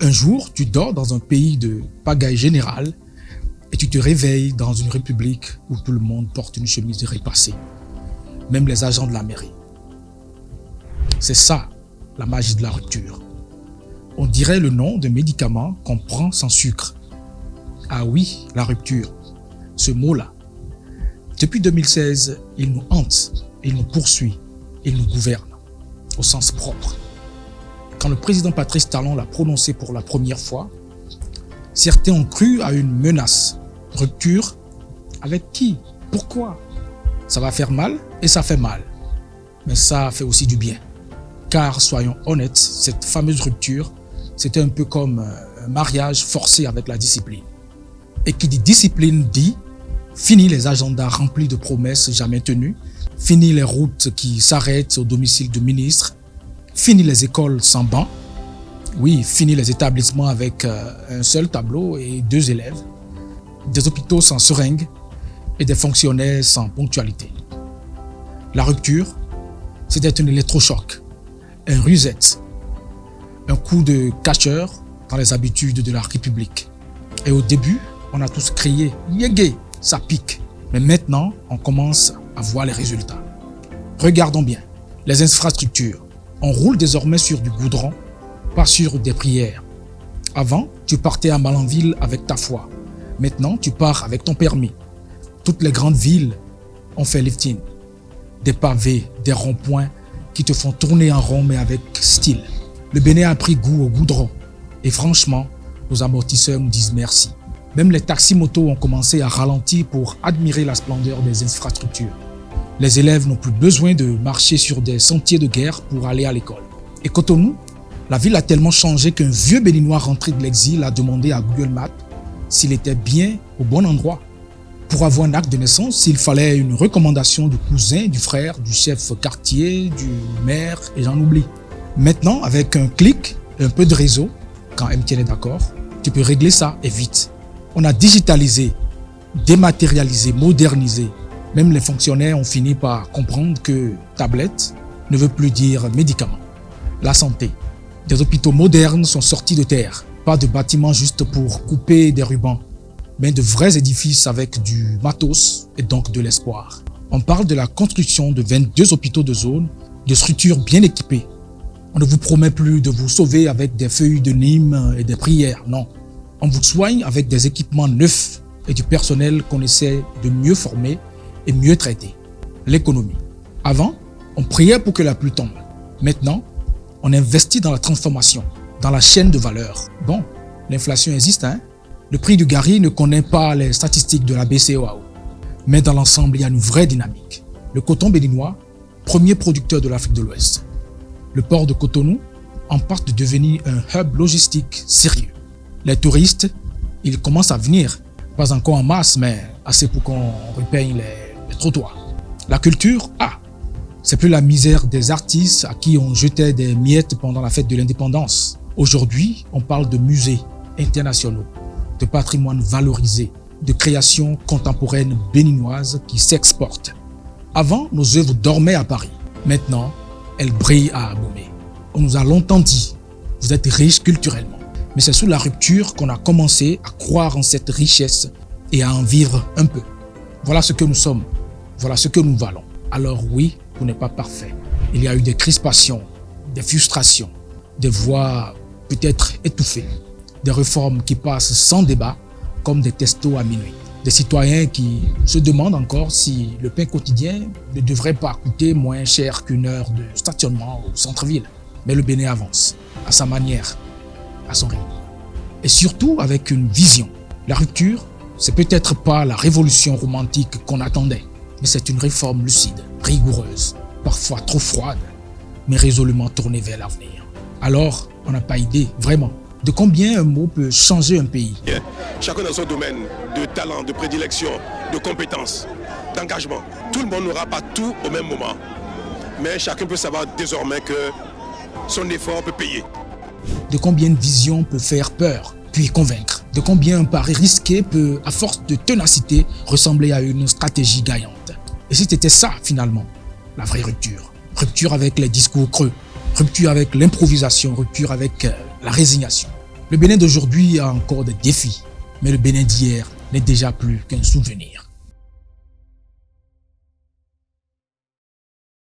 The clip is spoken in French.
Un jour, tu dors dans un pays de pagaille générale et tu te réveilles dans une république où tout le monde porte une chemise repassée, même les agents de la mairie. C'est ça, la magie de la rupture. On dirait le nom d'un médicament qu'on prend sans sucre. Ah oui, la rupture, ce mot-là. Depuis 2016, il nous hante, il nous poursuit, il nous gouverne, au sens propre. Quand le président Patrice Talon l'a prononcé pour la première fois, certains ont cru à une menace. Rupture? Avec qui? Pourquoi? Ça va faire mal et ça fait mal. Mais ça fait aussi du bien. Car, soyons honnêtes, cette fameuse rupture, c'était un peu comme un mariage forcé avec la discipline. Et qui dit discipline dit fini les agendas remplis de promesses jamais tenues, fini les routes qui s'arrêtent au domicile de ministres, fini les écoles sans banc, oui, fini les établissements avec un seul tableau et 2 élèves, des hôpitaux sans seringues et des fonctionnaires sans ponctualité. La rupture, c'était un électrochoc, un reset, un coup de catcheur dans les habitudes de la République. Et au début, on a tous crié « Yégué !» ça pique. Mais maintenant, on commence à voir les résultats. Regardons bien. Les infrastructures. On roule désormais sur du goudron, pas sur des prières. Avant, tu partais à Malanville avec ta foi. Maintenant, tu pars avec ton permis. Toutes les grandes villes ont fait lifting. Des pavés, des ronds-points qui te font tourner en rond mais avec style. Le Bénin a pris goût au goudron. Et franchement, nos amortisseurs nous disent merci. Même les taxis-motos ont commencé à ralentir pour admirer la splendeur des infrastructures. Les élèves n'ont plus besoin de marcher sur des sentiers de guerre pour aller à l'école. Et Cotonou, la ville a tellement changé qu'un vieux Béninois rentré de l'exil a demandé à Google Maps s'il était bien au bon endroit. Pour avoir un acte de naissance, il fallait une recommandation du cousin, du frère, du chef quartier, du maire, et j'en oublie. Maintenant, avec un clic et un peu de réseau, quand MTN est d'accord, tu peux régler ça et vite. On a digitalisé, dématérialisé, modernisé. Même les fonctionnaires ont fini par comprendre que tablette ne veut plus dire médicament. La santé. Des hôpitaux modernes sont sortis de terre. Pas de bâtiments juste pour couper des rubans, mais de vrais édifices avec du matos et donc de l'espoir. On parle de la construction de 22 hôpitaux de zone, de structures bien équipées. On ne vous promet plus de vous sauver avec des feuilles de Nîmes et des prières, non. On vous soigne avec des équipements neufs et du personnel qu'on essaie de mieux former et mieux traiter. L'économie. Avant, on priait pour que la pluie tombe. Maintenant, on investit dans la transformation, dans la chaîne de valeur. Bon, l'inflation existe, hein? Le prix du gari ne connaît pas les statistiques de la BCEAO. Mais dans l'ensemble, il y a une vraie dynamique. Le coton béninois, premier producteur de l'Afrique de l'Ouest. Le port de Cotonou en passe de devenir un hub logistique sérieux. Les touristes, ils commencent à venir. Pas encore en masse, mais assez pour qu'on repeigne les trottoirs. La culture, c'est plus la misère des artistes à qui on jetait des miettes pendant la fête de l'indépendance. Aujourd'hui, on parle de musées internationaux, de patrimoine valorisé, de créations contemporaines béninoises qui s'exportent. Avant, nos œuvres dormaient à Paris. Maintenant, elles brillent à Abomey. On nous a longtemps dit, vous êtes riche culturellement. Mais c'est sous la rupture qu'on a commencé à croire en cette richesse et à en vivre un peu. Voilà ce que nous sommes. Voilà ce que nous valons. Alors oui, tout n'est pas parfait. Il y a eu des crispations, des frustrations, des voix peut-être étouffées, des réformes qui passent sans débat comme des testos à minuit. Des citoyens qui se demandent encore si le pain quotidien ne devrait pas coûter moins cher qu'une heure de stationnement au centre-ville. Mais le Bénin avance, à sa manière, à son rythme. Et surtout avec une vision. La rupture, c'est peut-être pas la révolution romantique qu'on attendait, mais c'est une réforme lucide, rigoureuse, parfois trop froide, mais résolument tournée vers l'avenir. Alors, on n'a pas idée, vraiment, de combien un mot peut changer un pays. Chacun dans son domaine de talent, de prédilection, de compétences, d'engagement. Tout le monde n'aura pas tout au même moment, mais chacun peut savoir désormais que son effort peut payer. De combien une vision peut faire peur, puis convaincre. De combien un pari risqué peut, à force de ténacité, ressembler à une stratégie gagnante. Et c'était ça, finalement, la vraie rupture. Rupture avec les discours creux, rupture avec l'improvisation, rupture avec la résignation. Le Bénin d'aujourd'hui a encore des défis, mais le Bénin d'hier n'est déjà plus qu'un souvenir.